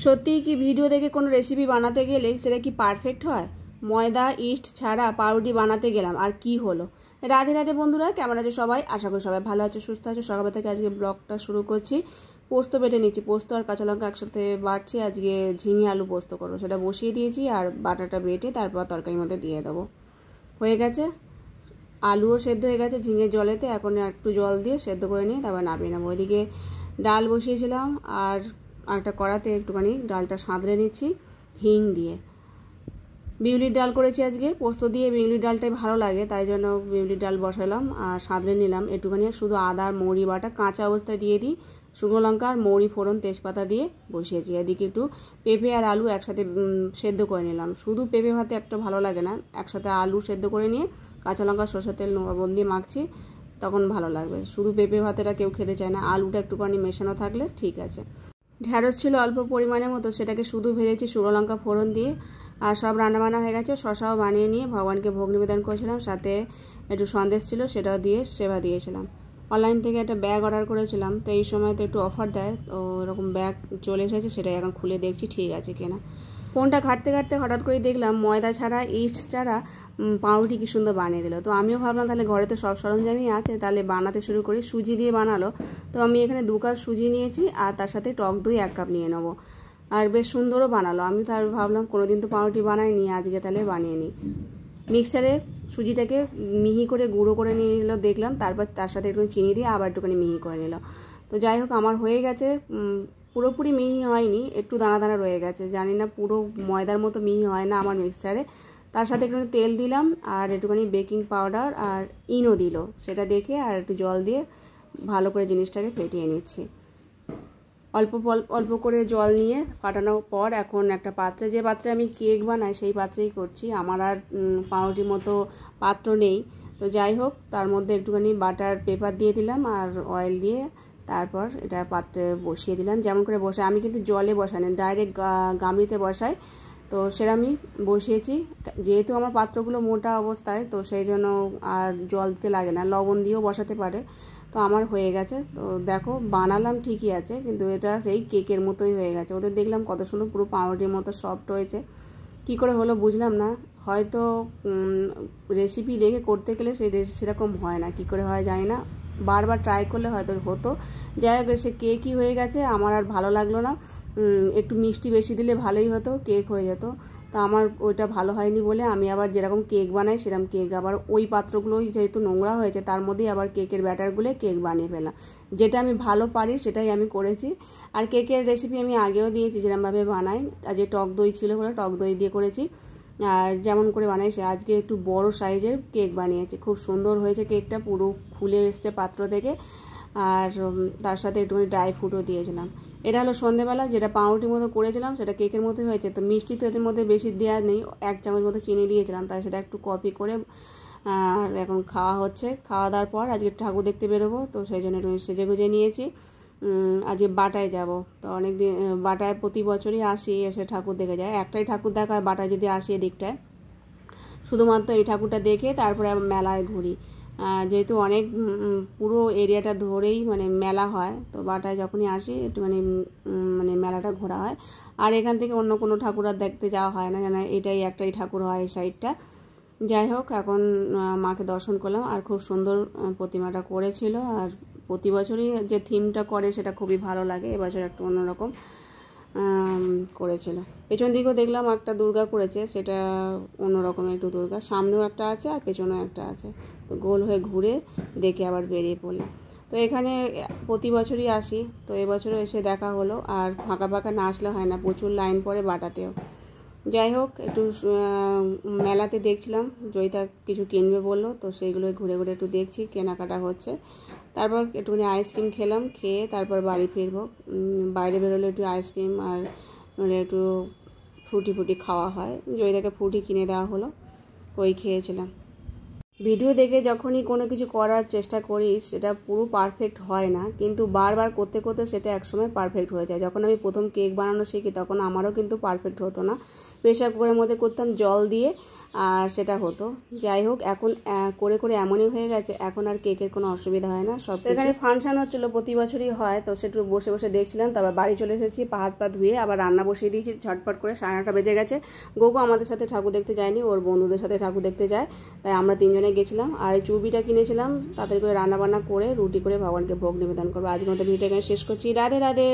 সত্যিই কি ভিডিও দেখে কোনো রেসিপি বানাতে গেলে সেটা কি পারফেক্ট হয়? ময়দা ইস্ট ছাড়া পাউরুটি বানাতে গেলাম আর কি হলো। রাধে রাধে বন্ধুরা, কেমন আছো সবাই? আশা করি সবাই ভালো আছো, সুস্থ আছো। সকাল থেকে আজকে ব্লগটা শুরু করছি। পোস্ত বেটে নিচ্ছি, পোস্ত আর কাঁচা লঙ্কা একসাথে বাটছি। আজকে ঝিঙে আলু পোস্ত করবো, সেটা বসিয়ে দিয়েছি আর বাটাটা বেটে তারপর তরকারির মধ্যে দিয়ে দেবো। হয়ে গেছে, আলুও সেদ্ধ হয়ে গেছে ঝিঙের জলেতে। এখন একটু জল দিয়ে সেদ্ধ করে নিয়ে তারপর নামিয়ে নেবো। ওইদিকে ডাল বসিয়েছিলাম আর একটা কড়াতে একটুখানি ডালটা সাঁতরে নিচ্ছি হিং দিয়ে। বিউলির ডাল করেছি আজকে, পোস্ত দিয়ে বিউলির ডালটাই ভালো লাগে, তাই জন্য বিউলির ডাল বসালাম আর সাঁতরে নিলাম। একটুখানি শুধু আদা আর মৌরি বাটা কাঁচা অবস্থায় দিয়ে দিই, শুকনো লঙ্কা আর মৌরি ফোড়ন তেজপাতা দিয়ে বসিয়েছি। এদিকে একটু পেঁপে আর আলু একসাথে সেদ্ধ করে নিলাম। শুধু পেঁপে ভাতে একটা ভালো লাগে না, একসাথে আলু সেদ্ধ করে নিয়ে কাঁচা লঙ্কা সরষের তেল লবণ দিয়ে মাখছি, তখন ভালো লাগবে। শুধু পেঁপে ভাতেটা কেউ খেতে চায় না, আলুটা একটুখানি মেশানো থাকলে ঠিক আছে। ঢ্যাঁড়স ছিল অল্প পরিমাণের মতো, সেটাকে শুধু ভেজেছি শুকনো লঙ্কা ফোড়ন দিয়ে। আর সব রান্নাবান্না হয়ে গেছে, শশাও বানিয়ে নিয়ে ভগবানকে ভোগ নিবেদন করেছিলাম, সাথে একটু সন্দেশ ছিল সেটাও দিয়ে সেবা দিয়েছিলাম। অনলাইন থেকে একটা ব্যাগ অর্ডার করেছিলাম, তো এই সময় তো একটু অফার দেয়, তো এরকম ব্যাগ চলে এসেছে, সেটাই এখন খুলে দেখছি ঠিক আছে কিনা। ফোনটা ঘাঁটতে ঘাঁটতে হঠাৎ করে দেখলাম ময়দা ছাড়া ইস্ট ছাড়া পাউরুটি কি সুন্দর বানিয়ে দিল। তো আমিও ভাবলাম তাহলে ঘরে তো সব সরঞ্জামই আছে, তাহলে বানাতে শুরু করি। সুজি দিয়ে বানালো, তো আমি এখানে 2 কাপ সুজি নিয়েছি আর তার সাথে টক দই 1 কাপ নিয়ে নেবো। আর বেশ সুন্দরও বানালো। আমি তার ভাবলাম কোনোদিন তো পাউরুটি বানাইনি, আজকে তাহলে বানিয়ে নিই। মিক্সচারে সুজিটাকে মিহি করে গুঁড়ো করে নিয়ে এলো দেখলাম, তারপর তার সাথে একটু চিনি দিয়ে আবার একটুখানি মিহি করে নিল। তো যাই হোক, আমার হয়ে গেছে। পুরোপুরি মিহি হয়নি, একটু দানা দানা রয়ে গেছে। জানি না পুরো ময়দার মতো মিহি হয় না আমার মিক্সচারে। তার সাথে একটুখানি তেল দিলাম আর একটুখানি বেকিং পাউডার আর ইনো দিল, সেটা দেখে আর একটু জল দিয়ে ভালো করে জিনিসটাকে ফেটিয়ে নিচ্ছি। অল্প অল্প করে জল নিয়ে ফাটানোর পর এখন একটা পাত্রে, যে পাত্রে আমি কেক বানাই সেই পাত্রেই করছি। আমার আর পাউরুটির মতো পাত্র নেই, তো যাই হোক তার মধ্যে একটুখানি বাটার পেপার দিয়ে দিলাম আর অয়েল দিয়ে তারপর এটা পাত্রে বসিয়ে দিলাম। যেমন করে বসাই, আমি কিন্তু জলে বসাই না, ডাইরেক্ট গামলিতে বসাই। তো সেরকমই বসিয়েছি। যেহেতু আমার পাত্রগুলো মোটা অবস্থায়, তো সেই জন্য আর জল দিতে লাগে না, লবণ দিয়েও বসাতে পারে। তো আমার হয়ে গেছে। তো দেখো বানালাম ঠিকই আছে, কিন্তু এটা সেই কেকের মতোই হয়ে গেছে। ওদের দেখলাম কত সুন্দর পুরো পাউরুটির মতো সফট হয়েছে। কি করে হলো বুঝলাম না, হয়তো রেসিপি দেখে করতে গেলে সেরকম হয় না, কি করে হয় জানি না, বারবার ট্রাই করলে হয়তো হতো। যাই হোক, সে কেকই হয়ে গেছে। আমার আর ভালো লাগলো না, একটু মিষ্টি বেশি দিলে ভালোই হতো, কেক হয়ে যেত। তো আমার ওইটা ভালো হয়নি বলে আমি আবার যেরকম কেক বানাই সেরকম কেক আবার ওই পাত্রগুলোই যেহেতু নোংরা হয়েছে, তার মধ্যেই আবার কেকের ব্যাটারগুলো কেক বানিয়ে ফেলাম। যেটা আমি ভালো পারি সেটাই আমি করেছি। আর কেকের রেসিপি আমি আগেও দিয়েছি যেরকমভাবে বানাই। আজ টক দই ছিল বলে টক দই দিয়ে করেছি। আর যেমন করে বানাই সে আজকে একটু বড় সাইজের কেক বানিয়েছি, খুব সুন্দর হয়েছে কেকটা, পুরো খুলে এসছে পাত্র থেকে। আর তার সাথে একটুখানি ড্রাই ফ্রুটও দিয়েছিলাম। এটা হলো সন্ধেবেলা, যেটা পাউরুটির মতো করেছিলাম সেটা কেকের মতোই হয়েছে। তো মিষ্টি তো এদের মধ্যে বেশি দেওয়া নেই, 1 চামচ মতো চিনি দিয়েছিলাম, তাই সেটা একটু কপি করে এখন খাওয়া হচ্ছে। খাওয়া দাওয়ার পর আজকে ঠাকুর দেখতে বেরোবো, তো সেই জন্য একটু সেজে গুজে নিয়েছি। আজকে বাটায় যাব, তো অনেক দিন বাটায় প্রতি বছরই আসি, এসে ঠাকুর দেখে যায়। একটাই ঠাকুর দেখা হয় বাটায় যদি আসি এদিকটায়, শুধুমাত্র এই ঠাকুরটা দেখে তারপরে মেলায় ঘুরি। যেহেতু অনেক পুরো এরিয়াটা ধরেই মানে মেলা হয়, তো বাটায় যখনই আসি একটুখানি মানে মেলাটা ঘোরা হয়। আর এখান থেকে অন্য কোনো ঠাকুর আর দেখতে যাওয়া হয় না, যেন এটাই একটাই ঠাকুর হয় এই সাইডটা। যাই হোক, এখন মাকে দর্শন করলাম আর খুব সুন্দর প্রতিমাটা করেছিল। আর প্রতি বছরই যে থিমটা করে সেটা খুবই ভালো লাগে, এবছর একটু অন্যরকম করেছিল। পেছন দিকেও দেখলাম একটা দুর্গা করেছে, সেটা অন্যরকম একটু দুর্গা, সামনেও একটা আছে আর পেছনেও একটা আছে। তো গোল হয়ে ঘুরে দেখে আবার বেরিয়ে পড়লাম। তো এখানে প্রতি বছরই আসি, তো এবছরও এসে দেখা হলো। আর ফাঁকা ফাঁকা না আসলে হয় না, প্রচুর লাইন পড়ে বাটাতেও। যাই হোক, একটু মেলাতে দেখছিলাম, জয়িতা কিছু কিনবে বললো, তো সেইগুলোই ঘুরে ঘুরে একটু দেখছি, কেনাকাটা হচ্ছে। তারপর একটুখানি আইসক্রিম খেলাম, খেয়ে তারপর বাড়ি ফিরবো। বাইরে বেরোলে একটু আইসক্রিম আর একটু ফ্রুটি খাওয়া হয়। জয়িতাকে ফ্রুটি কিনে দেওয়া হলো, ওই খেয়েছিলাম। ভিডিও দেখে যখনই কোনো কিছু করার চেষ্টা করি সেটা পুরো পারফেক্ট হয় না, কিন্তু বারবার করতে করতে সেটা একসময় পারফেক্ট হয়ে যায়। যখন আমি প্রথম কেক বানানো শিখি তখন আমারও কিন্তু পারফেক্ট হতো না। প্রেসার কুকারের মধ্যে করতাম জল দিয়ে, আর সেটা হতো। যাই হোক, এখন করে করে এমনই হয়ে গেছে, এখন আর কেকের কোনো অসুবিধা হয় না। সব এখানে ফাংশন হচ্ছিলো, প্রতি বছরই হয়, তো সেটু বসে বসে দেখছিলাম। তারপর বাড়ি চলে এসেছি, হাত পা ধুয়ে আবার রান্না বসিয়ে দিয়েছি ঝটপট করে। 9:30 বেজে গেছে। গোগো আমাদের সাথে ঠাকুর দেখতে যায়নি, ওর বন্ধুদের সাথে ঠাকুর দেখতে যায়, তাই আমরা 3 জনে গেছিলাম। আর এই চুবিটা কিনেছিলাম, তাড়াতাড়ি করে রান্না বান্না করে রুটি করে ভগবানকে ভোগ নিবেদন করবো। আজকের মতো ভিডিওটা এখানে শেষ করছি। রাধে রাধে।